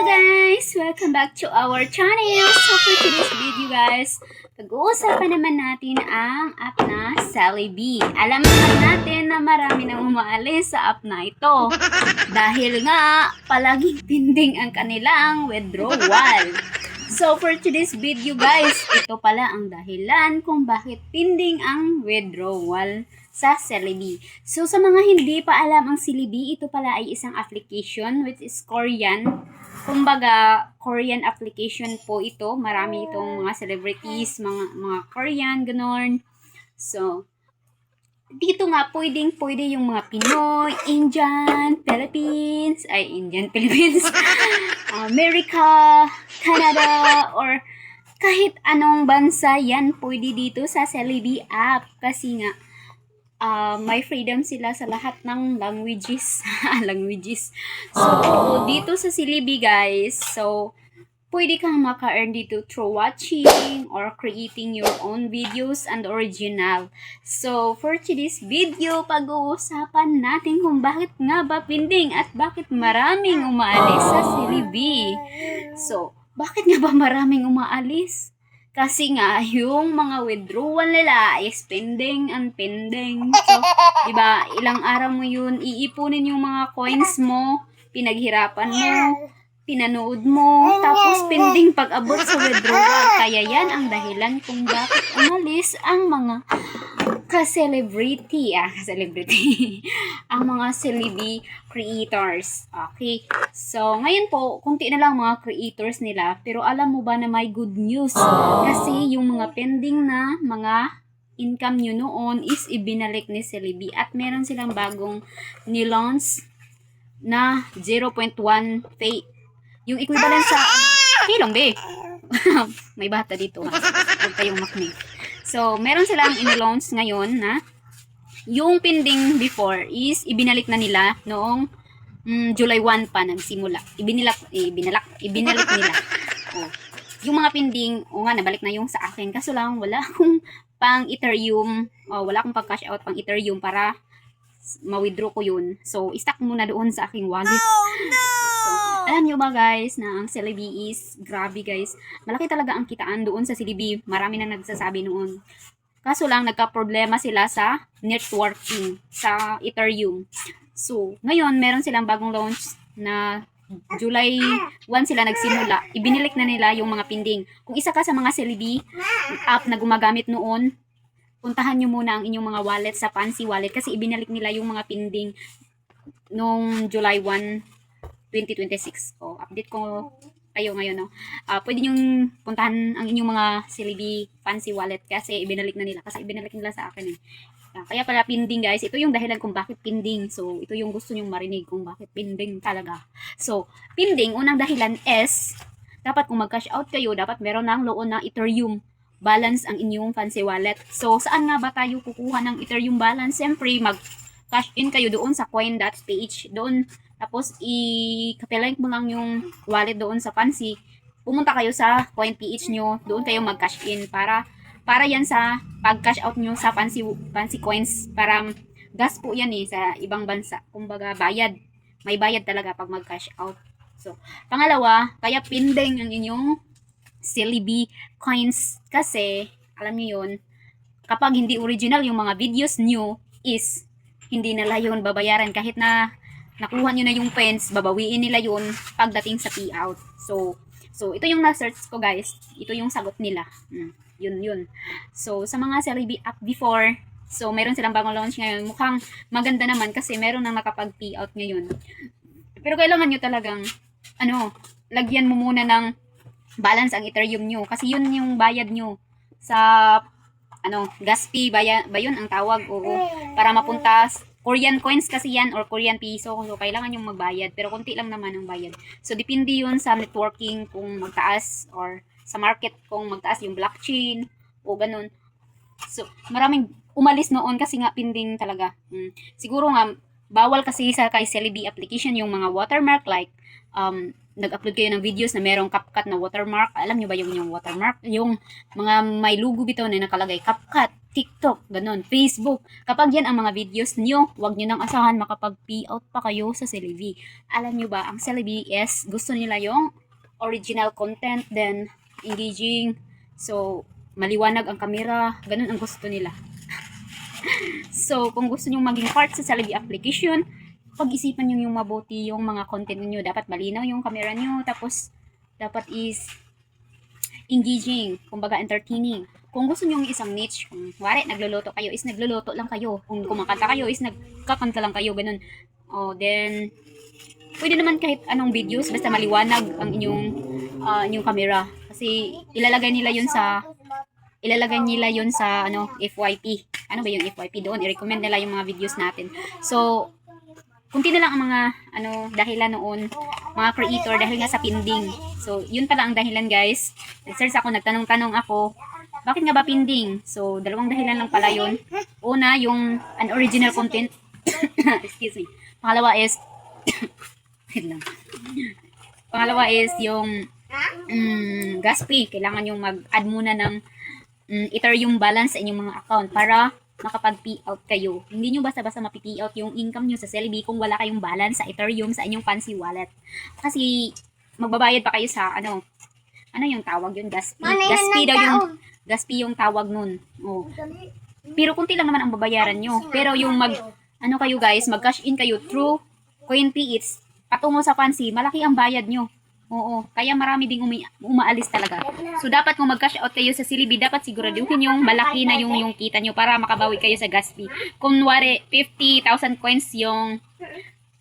guys! Welcome back to our channel! So for today's video guys, pag-uusapan naman natin ang app na Celebi. Alam naman natin na marami nang umaalis sa app na ito. Dahil nga, palaging pending ang kanilang withdrawal. So for today's video guys, ito pala ang dahilan kung bakit pending ang withdrawal sa Celebi. So, sa mga hindi pa alam ang Celebi, ito pala ay isang application which is Korean. Kumbaga, Korean application po ito. Marami itong mga celebrities, mga Korean, ganon. So, dito nga pwede yung mga Pinoy, Indian, Philippines, America, Canada, or kahit anong bansa yan pwede dito sa Celebi app. Kasi nga, may freedom sila sa lahat ng languages. So, dito sa Celebi guys, so, pwede kang maka-earn dito through watching or creating your own videos and original. So, for today's video, pag-uusapan natin kung bakit nga ba pending at bakit maraming umaalis sa Celebi. So, bakit nga ba maraming umaalis? Kasi nga, yung mga withdrawal nila is pending and pending. So, diba, ilang araw mo yun, iipunin yung mga coins mo, pinaghirapan mo, pinanood mo, tapos pending pag-abot sa withdrawal. Kaya yan ang dahilan kung bakit umalis ang mga ka-celebrity, ang mga Celebi creators. Okay. So, ngayon po, kunti na lang mga creators nila, pero alam mo ba na may good news? Kasi yung mga pending na mga income nyo noon is ibinalik ni Celebi at meron silang bagong nilaunch na 0.1 pay. Yung equivalent sa kilong be. May bata dito. Huwag kayong maknig. So, meron silang in-launch ngayon na yung pending before is ibinalik na nila noong July 1 pa nagsimula. Ibinalik nila. Oh. Yung mga pending, nabalik na yung sa akin. Kaso lang, wala akong pang Ethereum, wala akong pang cash out pang Ethereum para ma-withdraw ko yun. So, i-stack muna doon sa aking wallet. So, alam nyo ba guys na ang Celebi is, grabe guys, malaki talaga ang kitaan doon sa Celebi. Marami na nagsasabi noon. Kaso lang, nagka-problema sila sa networking, sa Ethereum. So, ngayon, meron silang bagong launch na July 1 sila nagsimula. Ibinilik na nila yung mga pending. Kung isa ka sa mga Celebi app na gumagamit noon, puntahan nyo muna ang inyong mga wallet sa Fancy Wallet kasi ibinalik nila yung mga pending nung July 1, 2026. Update ko kayo ngayon, no? Pwede nyong puntahan ang inyong mga Celebi Fancy Wallet kasi ibinalik na nila. Kasi ibinalik nila sa akin eh. Kaya pala pending guys. Ito yung dahilan kung bakit pending. So, ito yung gusto nyong marinig kung bakit pending talaga. So, pending, unang dahilan is dapat kung mag-cash out kayo, dapat meron ng loon ng Ethereum balance ang inyong Fancy Wallet. So, saan nga ba tayo kukuha ng Ethereum balance? Siyempre, mag-cash in kayo doon sa coin.ph. Doon, tapos, i-copy-link mo lang yung wallet doon sa Fancy. Pumunta kayo sa coin.ph nyo. Doon kayo mag-cash in para yan sa pag-cash out nyo sa Fancy Coins. Para gas po yan sa ibang bansa. Kumbaga, bayad. May bayad talaga pag mag-cash out. So, pangalawa, kaya pending ang inyong Celebi coins. Kasi, alam niyo yun, kapag hindi original yung mga videos nyo is, hindi nila yun babayaran. Kahit na nakuha nyo na yung pens, babawiin nila yun pagdating sa payout. So ito yung na-search ko guys. Ito yung sagot nila. Yun. So, sa mga Celebi app before, so meron silang bagong launch ngayon. Mukhang maganda naman kasi meron nang nakapag-payout ngayon. Pero kailangan nyo talagang, lagyan mo muna ng balance ang Ethereum nyo. Kasi yun yung bayad nyo sa, gas fee ba yun ang tawag? Oo. Para mapunta Korean coins kasi yan or Korean peso. So, kailangan yung magbayad. Pero konti lang naman ang bayad. So, depende yun sa networking kung magtaas or sa market kung magtaas yung blockchain o ganun. So, maraming umalis noon kasi nga pending talaga. Siguro nga, bawal kasi sa kay Celebi application yung mga watermark like nag-upload kayo ng videos na merong CapCut na watermark. Alam nyo ba yung watermark? Yung mga may logo bitaw na nakalagay CapCut. TikTok, ganun, Facebook. Kapag yan ang mga videos nyo, huwag nyo nang asahan makapag-payout pa kayo sa Celebi. Alam nyo ba, ang Celebi is gusto nila yung original content, then engaging, so maliwanag ang camera, ganun ang gusto nila. So, kung gusto nyo maging part sa Celebi application, pag-isipan nyo yung mabuti yung mga content niyo. Dapat malinaw yung camera nyo, tapos dapat is engaging, kumbaga entertaining. Kung gusto niyo yung isang niche, kung wari nagluluto kayo, is nagluluto lang kayo. Kung kumakanta kayo, is nagkakanta lang kayo, ganun. O, then, pwede naman kahit anong videos, basta maliwanag ang inyong camera. Kasi, ilalagay nila yun sa FYP. Ano ba yung FYP doon? I-recommend nila yung mga videos natin. So, kunti na lang ang mga dahilan noon, mga creator, dahil nga sa pending. So, yun pala ang dahilan, guys. Nag-search ako, nagtanong-tanong ako, bakit nga ba pending? So, dalawang dahilan lang pala yun. Una, yung unoriginal content. Excuse me. Pangalawa is wait lang. Pangalawa is yung gas fee. Kailangan yung mag-add muna ng Ethereum balance sa inyong mga account para makapag-payout kayo. Hindi nyo basta-basta mapi-payout yung income nyo sa Celebi kung wala kayong balance sa Ethereum sa inyong fancy wallet. Kasi magbabayad pa kayo sa ano yung tawag yun, gas fee. Gas fee yung tawag nun. Oh. Pero kunti lang naman ang babayaran nyo. Pero yung kayo guys, mag-cash in kayo through CoinPay, it's patungo sa fancy, malaki ang bayad nyo. Oo, kaya marami ding umaalis talaga. So, dapat kung mag-cash out kayo sa Celebi, dapat siguraduhin yung malaki na yung kita nyo para makabawi kayo sa gas fee. Kung wari, 50,000 coins yung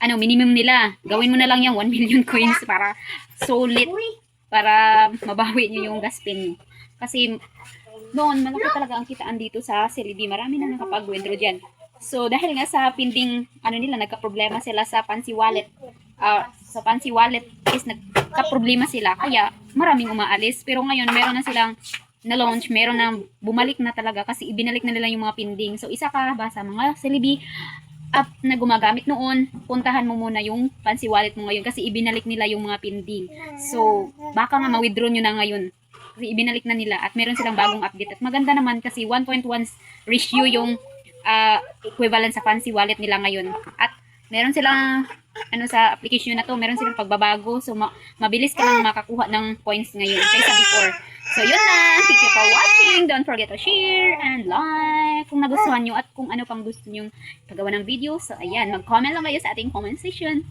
minimum nila. Gawin mo na lang yung 1 million coins para solid, para mabawi nyo yung gas fee nyo. Kasi, noon, malaki talaga ang kitaan dito sa Celebi. Marami na nakapag-withdraw dyan. So, dahil nga sa pending, nagka-problema sila sa fancy wallet. Sa fancy wallet is nagka-problema sila. Kaya, maraming umaalis. Pero ngayon, meron na silang na-launch. Meron na bumalik na talaga kasi ibinalik na nila yung mga pending. So, isa ka ba sa mga Celebi app na gumagamit noon, puntahan mo muna yung fancy wallet mo ngayon kasi ibinalik nila yung mga pending. So, baka nga ma-withdraw nyo na ngayon. Kasi ibinalik na nila at meron silang bagong update. At maganda naman kasi 1.1 ratio yung equivalent sa fancy wallet nila ngayon. At meron silang sa application na to, meron silang pagbabago. So, mabilis ka lang makakuha ng points ngayon kaysa before. So, yun na. Thank you for watching. Don't forget to share and like kung nagustuhan nyo at kung ano pang gusto nyong paggawa ng video. So, ayan. Mag-comment lang kayo sa ating comment section.